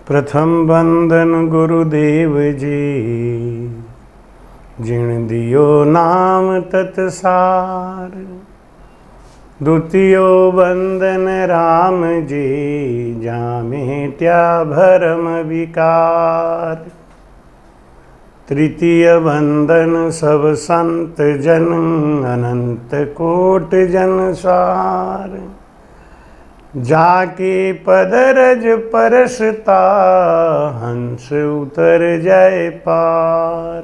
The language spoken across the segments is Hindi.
प्रथम बंदन गुरुदेव जी, जिण दियो नाम तत्सार। द्वितीयो बंदन राम जी, जामे त्या भरम विकार। तृतीय बंदन सब संत जन, अनंत कोट जन सार। जाके पदरज परसता, हंस उतर जाए पार।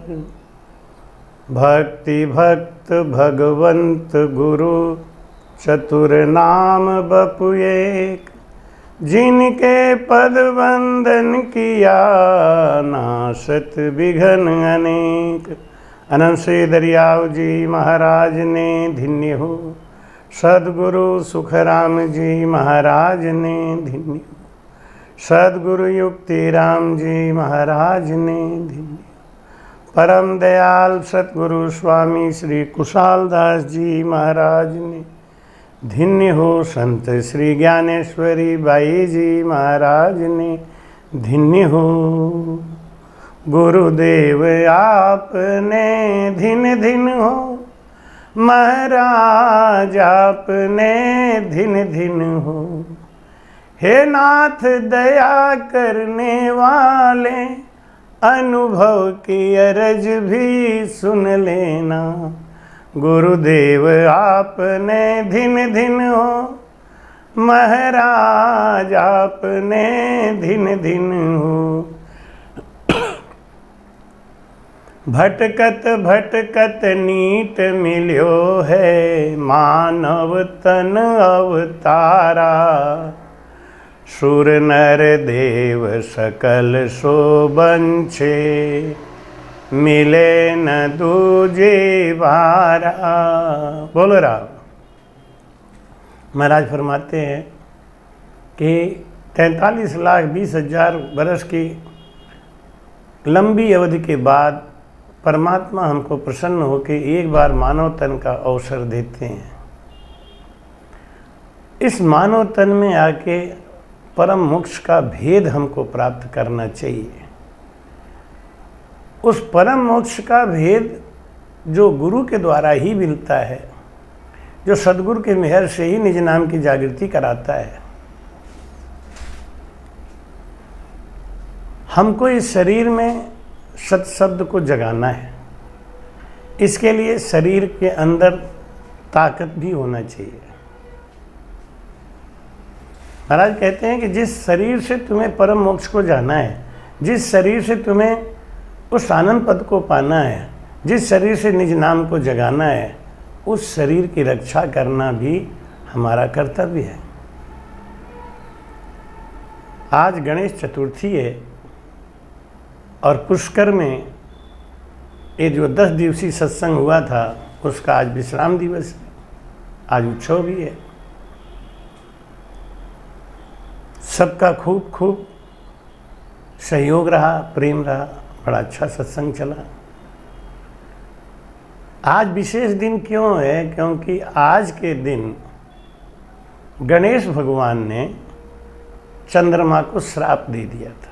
भक्ति भक्त भगवंत गुरु, चतुर नाम बपु एक। जिनके पद वंदन किया, नासत विघन अनेक। अनंत श्री दरियाव जी महाराज ने धन्य हो, सदगुरु सुखराम जी महाराज ने धन्य हो, सदगुरु युक्ति राम जी महाराज ने धन्य। परम दयाल सतगुरु स्वामी श्री कुशाल दास जी महाराज ने धन्य हो, संत श्री ज्ञानेश्वरी बाई जी महाराज ने धन्य हो। गुरुदेव आपने धिन धिन हो, महाराज आपने धिन धिन हो। हे नाथ दया करने वाले, अनुभव की अरज भी सुन लेना। गुरुदेव आपने धिन धिन हो, महाराज आपने धिन धिन हो। भटकत भटकत नीट मिल्यो है, मानव तन अवतारा। सुर नर देव सकल सो बंछे, मिले न दूजे बारा। बोलो राम। महाराज फरमाते हैं कि 43,20,000 बरस की लंबी अवधि के बाद परमात्मा हमको प्रसन्न होकर एक बार मानव तन का अवसर देते हैं। इस मानव तन में आके परम मोक्ष का भेद हमको प्राप्त करना चाहिए। उस परम मोक्ष का भेद जो गुरु के द्वारा ही मिलता है, जो सदगुरु के मेहर से ही निज नाम की जागृति कराता है। हमको इस शरीर में सत शब्द को जगाना है। इसके लिए शरीर के अंदर ताकत भी होना चाहिए। महाराज कहते हैं कि जिस शरीर से तुम्हें परम मोक्ष को जाना है, जिस शरीर से तुम्हें उस आनंद पद को पाना है, जिस शरीर से निज नाम को जगाना है, उस शरीर की रक्षा करना भी हमारा कर्तव्य है। आज गणेश चतुर्थी है और पुष्कर में ये जो 10 दिवसीय सत्संग हुआ था, उसका आज विश्राम दिवस है, आज उत्सव भी है। सबका खूब खूब सहयोग रहा, प्रेम रहा, बड़ा अच्छा सत्संग चला। आज विशेष दिन क्यों है? क्योंकि आज के दिन गणेश भगवान ने चंद्रमा को श्राप दे दिया था।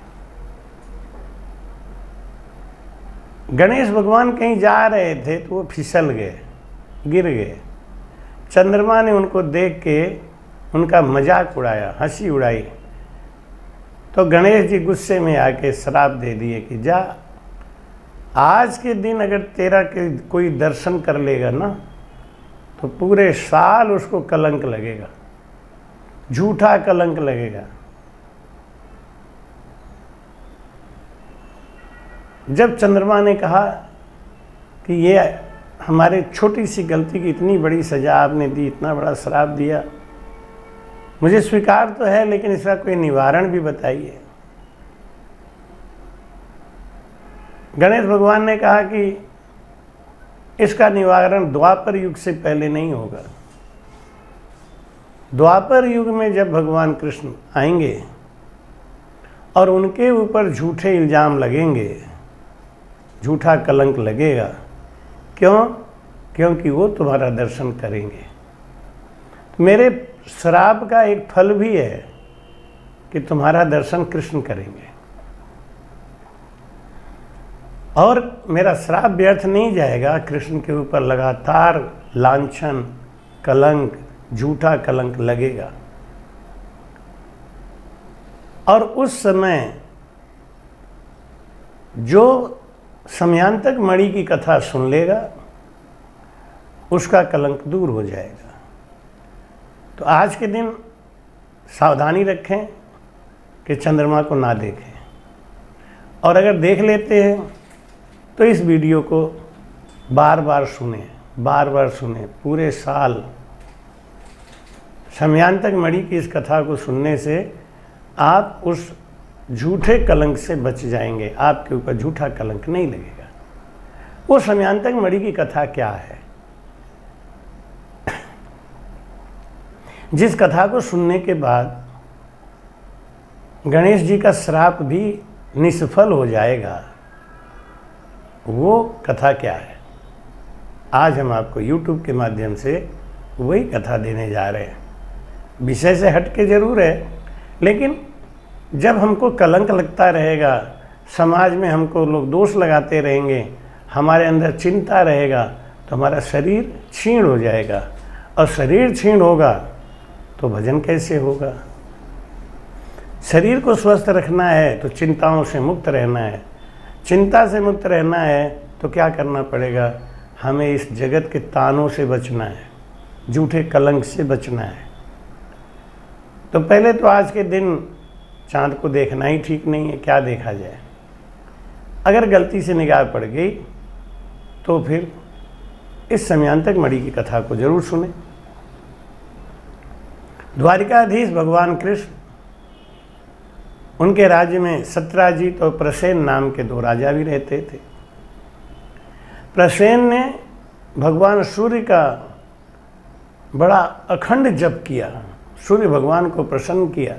गणेश भगवान कहीं जा रहे थे तो वो फिसल गए, गिर गए। चंद्रमा ने उनको देख के उनका मजाक उड़ाया, हंसी उड़ाई। तो गणेश जी गुस्से में आके श्राप दे दिए कि जा, आज के दिन अगर तेरा कोई दर्शन कर लेगा ना, तो पूरे साल उसको कलंक लगेगा, झूठा कलंक लगेगा। जब चंद्रमा ने कहा कि ये हमारे छोटी सी गलती की इतनी बड़ी सजा आपने दी, इतना बड़ा श्राप दिया, मुझे स्वीकार तो है, लेकिन इसका कोई निवारण भी बताइए। गणेश भगवान ने कहा कि इसका निवारण द्वापर युग से पहले नहीं होगा। द्वापर युग में जब भगवान कृष्ण आएंगे और उनके ऊपर झूठे इल्जाम लगेंगे, झूठा कलंक लगेगा। क्यों? क्योंकि वो तुम्हारा दर्शन करेंगे। मेरे श्राप का एक फल भी है कि तुम्हारा दर्शन कृष्ण करेंगे। और मेरा श्राप व्यर्थ नहीं जाएगा। कृष्ण के ऊपर लगातार लांछन, कलंक, झूठा कलंक लगेगा। और उस समय जो समयांतक मणि की कथा सुन लेगा उसका कलंक दूर हो जाएगा। तो आज के दिन सावधानी रखें कि चंद्रमा को ना देखें, और अगर देख लेते हैं तो इस वीडियो को बार बार सुने। पूरे साल समयांतक मणि की इस कथा को सुनने से आप उस झूठे कलंक से बच जाएंगे। आपके ऊपर झूठा कलंक नहीं लगेगा। वो समयांतक मणि की कथा क्या है? जिस कथा को सुनने के बाद गणेश जी का श्राप भी निष्फल हो जाएगा, वो कथा क्या है? आज हम आपको YouTube के माध्यम से वही कथा देने जा रहे हैं। विषय से हटके जरूर है, लेकिन जब हमको कलंक लगता रहेगा, समाज में हमको लोग दोष लगाते रहेंगे, हमारे अंदर चिंता रहेगा, तो हमारा शरीर क्षीण हो जाएगा। और शरीर क्षीण होगा तो भजन कैसे होगा? शरीर को स्वस्थ रखना है तो चिंताओं से मुक्त रहना है। चिंता से मुक्त रहना है तो क्या करना पड़ेगा? हमें इस जगत के तानों से बचना है, झूठे कलंक से बचना है। तो पहले तो आज के दिन चाँद को देखना ही ठीक नहीं है। क्या देखा जाए? अगर गलती से निगाह पड़ गई तो फिर इस समयांतक मणि की कथा को जरूर सुने। द्वारिकाधीश भगवान कृष्ण, उनके राज्य में सत्राजित और प्रसेन नाम के दो राजा भी रहते थे। प्रसेन ने भगवान सूर्य का बड़ा अखंड जप किया, सूर्य भगवान को प्रसन्न किया,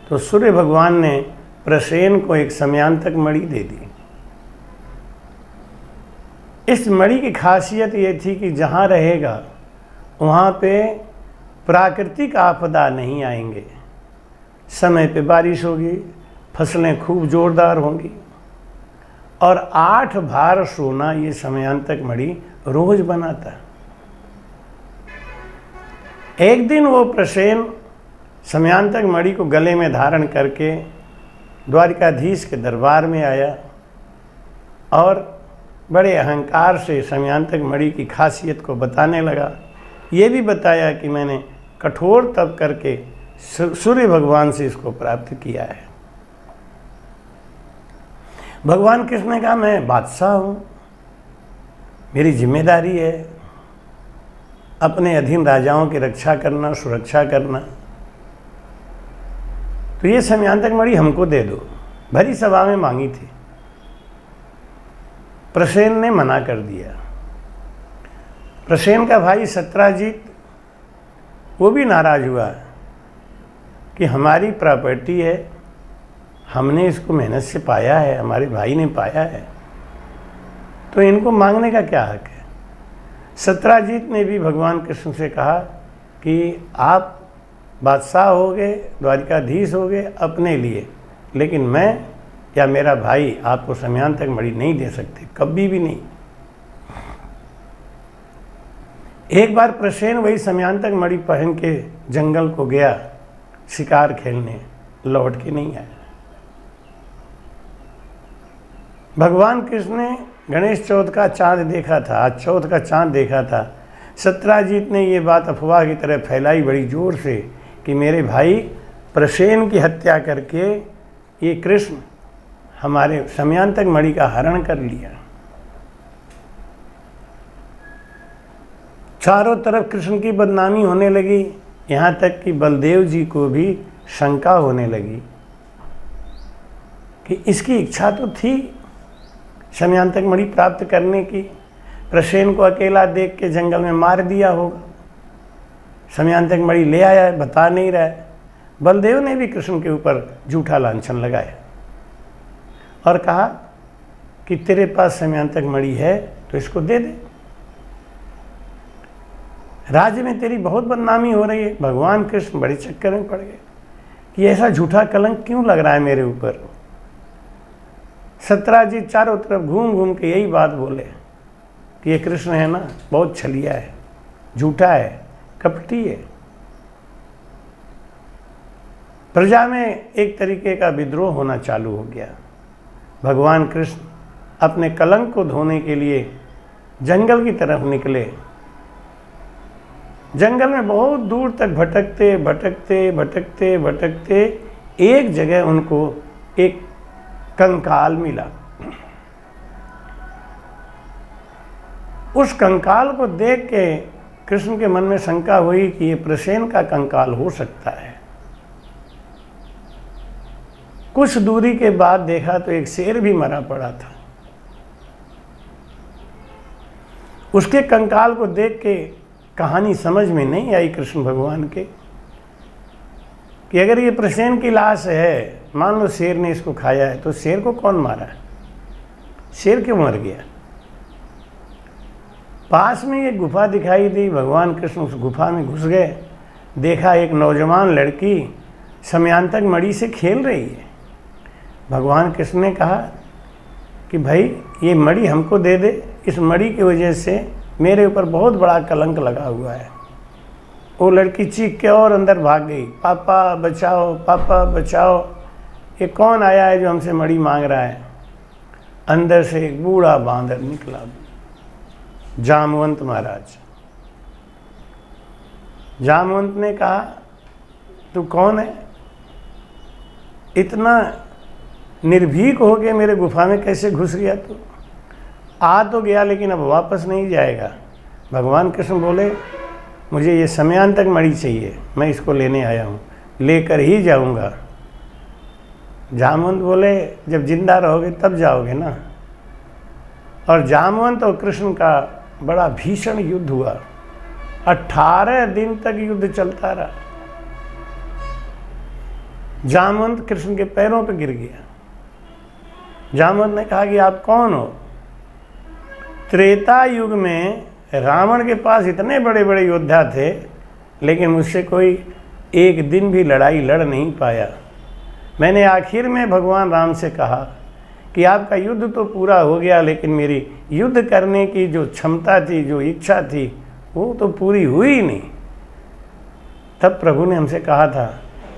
तो सूर्य भगवान ने प्रसेन को एक समयांतक मणि दे दी। इस मणि की खासियत ये थी कि जहाँ रहेगा वहाँ पे प्राकृतिक आपदा नहीं आएंगे, समय पे बारिश होगी, फसलें खूब जोरदार होंगी, और 8 भार सोना ये समयांतक मणि रोज बनाता। एक दिन वो प्रसेन समयांतक मणि को गले में धारण करके द्वारिकाधीश के दरबार में आया और बड़े अहंकार से समयांतक मणि की खासियत को बताने लगा। ये भी बताया कि मैंने कठोर तप करके सूर्य भगवान से इसको प्राप्त किया है। भगवान कृष्ण ने कहा, मैं बादशाह हूँ, मेरी जिम्मेदारी है अपने अधीन राजाओं की रक्षा करना, सुरक्षा करना, तो ये समयांतक मणि हमको दे दो। भरी सभा में मांगी थी, प्रसेन ने मना कर दिया। प्रसेन का भाई सत्राजित वो भी नाराज हुआ कि हमारी प्रॉपर्टी है, हमने इसको मेहनत से पाया है, हमारे भाई ने पाया है, तो इनको मांगने का क्या हक है? सत्राजित ने भी भगवान कृष्ण से कहा कि आप बादशाह हो गए, द्वारिकाधीश हो गए अपने लिए, लेकिन मैं या मेरा भाई आपको समयांतक मणि नहीं दे सकते, कभी भी नहीं। एक बार प्रसेन वही समयांतक मणि पहन के जंगल को गया शिकार खेलने, लौट के नहीं आया। भगवान कृष्ण ने गणेश चौथ का चांद देखा था, आज चौथ का चांद देखा था। सत्राजित ने ये बात अफवाह की तरह फैलाई बड़ी जोर से कि मेरे भाई प्रसेन की हत्या करके ये कृष्ण हमारे समयांतक मणि का हरण कर लिया। चारों तरफ कृष्ण की बदनामी होने लगी, यहाँ तक कि बलदेव जी को भी शंका होने लगी कि इसकी इच्छा तो थी समयांतक मणि प्राप्त करने की, प्रसेन को अकेला देख के जंगल में मार दिया होगा, समयांतक मणि ले आया है, बता नहीं रहा है। बलदेव ने भी कृष्ण के ऊपर झूठा लांछन लगाया और कहा कि तेरे पास समयांतक मणि है तो इसको दे दे, राज्य में तेरी बहुत बदनामी हो रही है। भगवान कृष्ण बड़े चक्कर में पड़ गए कि ऐसा झूठा कलंक क्यों लग रहा है मेरे ऊपर। सत्राजीत चारों तरफ घूम घूम के यही बात बोले कि ये कृष्ण है ना, बहुत छलिया है, झूठा है, कपटी है। प्रजा में एक तरीके का विद्रोह होना चालू हो गया। भगवान कृष्ण अपने कलंक को धोने के लिए जंगल की तरफ निकले। जंगल में बहुत दूर तक भटकते भटकते भटकते भटकते एक जगह उनको एक कंकाल मिला। उस कंकाल को देख के कृष्ण के मन में शंका हुई कि ये प्रसेन का कंकाल हो सकता है। कुछ दूरी के बाद देखा तो एक शेर भी मरा पड़ा था। उसके कंकाल को देख के कहानी समझ में नहीं आई कृष्ण भगवान के कि अगर ये प्रसेन की लाश है, मान लो शेर ने इसको खाया है, तो शेर को कौन मारा है? शेर क्यों मर गया? पास में एक गुफा दिखाई दी। भगवान कृष्ण उस गुफा में घुस गए। देखा एक नौजवान लड़की समयांतक मणि से खेल रही है। भगवान कृष्ण ने कहा कि भाई ये मणि हमको दे दे, इस मणि की वजह से मेरे ऊपर बहुत बड़ा कलंक लगा हुआ है। वो लड़की चीख के और अंदर भाग गई, पापा बचाओ, पापा बचाओ, ये कौन आया है जो हमसे मणि मांग रहा है? अंदर से एक बूढ़ा बांदर निकला, जामवंत महाराज। जामवंत ने कहा तू कौन है? इतना निर्भीक हो के मेरे गुफा में कैसे घुस गया तू? आ तो गया लेकिन अब वापस नहीं जाएगा। भगवान कृष्ण बोले मुझे ये समयांतक मणि चाहिए, मैं इसको लेने आया हूँ, लेकर ही जाऊँगा। जामवंत बोले जब जिंदा रहोगे तब जाओगे ना। और जामवंत और कृष्ण का बड़ा भीषण युद्ध हुआ। 18 दिन तक युद्ध चलता रहा। जामवंत कृष्ण के पैरों पर गिर गया। जामवंत ने कहा कि आप कौन हो? त्रेता युग में रावण के पास इतने बड़े बड़े योद्धा थे, लेकिन मुझसे कोई एक दिन भी लड़ाई लड़ नहीं पाया। मैंने आखिर में भगवान राम से कहा कि आपका युद्ध तो पूरा हो गया, लेकिन मेरी युद्ध करने की जो क्षमता थी, जो इच्छा थी, वो तो पूरी हुई नहीं। तब प्रभु ने हमसे कहा था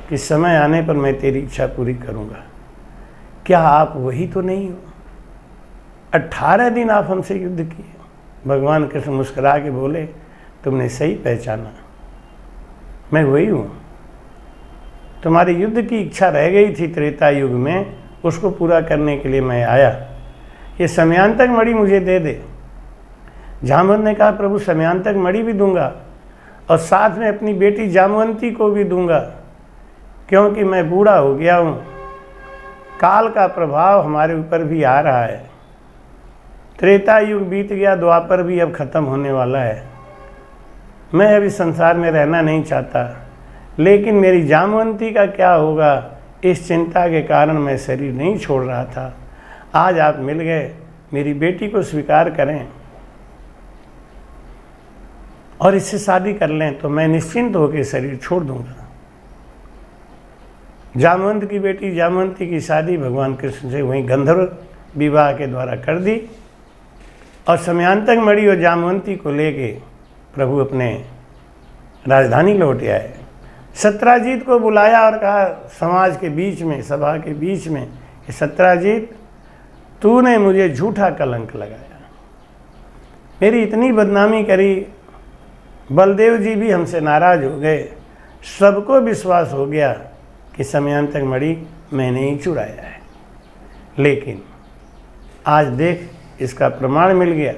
कि समय आने पर मैं तेरी इच्छा पूरी करूँगा। क्या आप वही तो नहीं हो? 18 दिन आप हमसे युद्ध किए। भगवान कृष्ण मुस्कुरा के बोले तुमने सही पहचाना, मैं वही हूँ। तुम्हारे युद्ध की इच्छा रह गई थी त्रेता युग में, उसको पूरा करने के लिए मैं आया। ये समयांतक मणि मुझे दे दे। जामवंत ने कहा प्रभु समयांतक मणि भी दूंगा और साथ में अपनी बेटी जामवंती को भी दूंगा, क्योंकि मैं बूढ़ा हो गया हूँ। काल का प्रभाव हमारे ऊपर भी आ रहा है। त्रेता युग बीत गया, द्वापर भी अब खत्म होने वाला है। मैं अभी संसार में रहना नहीं चाहता, लेकिन मेरी जामवंती का क्या होगा, इस चिंता के कारण मैं शरीर नहीं छोड़ रहा था। आज आप मिल गए, मेरी बेटी को स्वीकार करें और इससे शादी कर लें तो मैं निश्चिंत होकर शरीर छोड़ दूंगा। जामवंत की बेटी जामवंती की शादी भगवान कृष्ण से वहीं गंधर्व विवाह के द्वारा कर दी और समयांतक मणि और जामवंती को लेके प्रभु अपने राजधानी लौट आए। सत्राजीत को बुलाया और कहा समाज के बीच में, सभा के बीच में, कि सत्राजीत तूने मुझे झूठा कलंक लगाया, मेरी इतनी बदनामी करी। बलदेव जी भी हमसे नाराज हो गए। सबको विश्वास हो गया कि समयांतक मणि मैंने ही चुराया है। लेकिन आज देख इसका प्रमाण मिल गया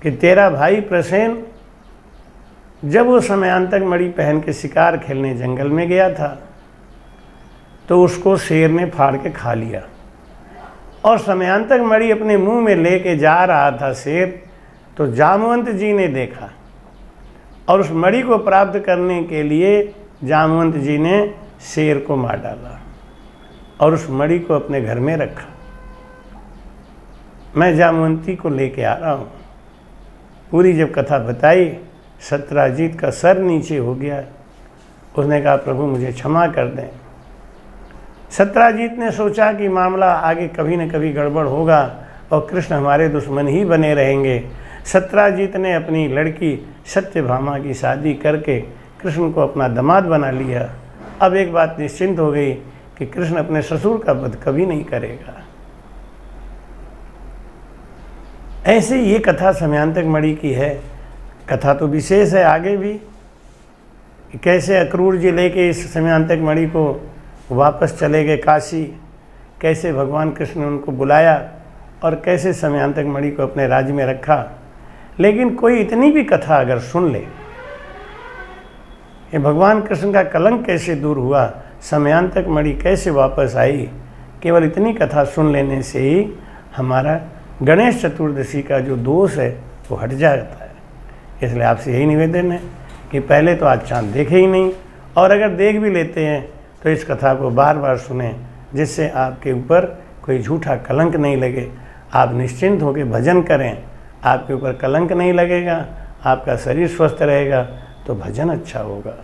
कि तेरा भाई प्रसेन जब वो समयांतक मणि पहन के शिकार खेलने जंगल में गया था तो उसको शेर ने फाड़ के खा लिया और समयांतक मणि अपने मुंह में लेके जा रहा था शेर, तो जामवंत जी ने देखा और उस मणि को प्राप्त करने के लिए जामवंत जी ने शेर को मार डाला और उस मणि को अपने घर में रखा। मैं जामवंती को लेके आ रहा हूँ। पूरी जब कथा बताई, सत्राजीत का सर नीचे हो गया। उसने कहा प्रभु मुझे क्षमा कर दें। सत्यजीत ने सोचा कि मामला आगे कभी न कभी गड़बड़ होगा और कृष्ण हमारे दुश्मन ही बने रहेंगे। सत्यजीत ने अपनी लड़की सत्यभामा की शादी करके कृष्ण को अपना दामाद बना लिया। अब एक बात निश्चिंत हो गई कि कृष्ण अपने ससुर का वध कभी नहीं करेगा। ऐसे ये कथा समयांतक मणि की है। कथा तो विशेष है आगे भी, कैसे अक्रूर जी लेके इस समयांतक मणि को वापस चले गए काशी, कैसे भगवान कृष्ण ने उनको बुलाया और कैसे समयांतक मणि को अपने राज्य में रखा। लेकिन कोई इतनी भी कथा अगर सुन ले, ये भगवान कृष्ण का कलंक कैसे दूर हुआ, समयांतक मणि कैसे वापस आई, केवल इतनी कथा सुन लेने से ही हमारा गणेश चतुर्दशी का जो दोष है वो हट जाता है। इसलिए आपसे यही निवेदन है कि पहले तो आज चाँद देखे ही नहीं, और अगर देख भी लेते हैं तो इस कथा को बार बार सुने, जिससे आपके ऊपर कोई झूठा कलंक नहीं लगे। आप निश्चिंत होकर भजन करें, आपके ऊपर कलंक नहीं लगेगा, आपका शरीर स्वस्थ रहेगा तो भजन अच्छा होगा।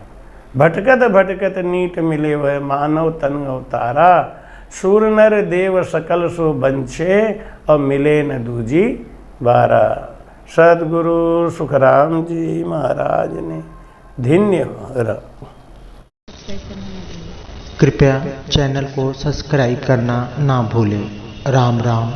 भटकत भटकत नीट मिले वह मानव तन अवतारा, सूर नर देव सकल सो बंछे और मिले न दूजी बारा। सदगुरु सुखराम जी महाराज ने धन्य रहो। कृपया चैनल को सब्सक्राइब करना ना भूलें। राम राम।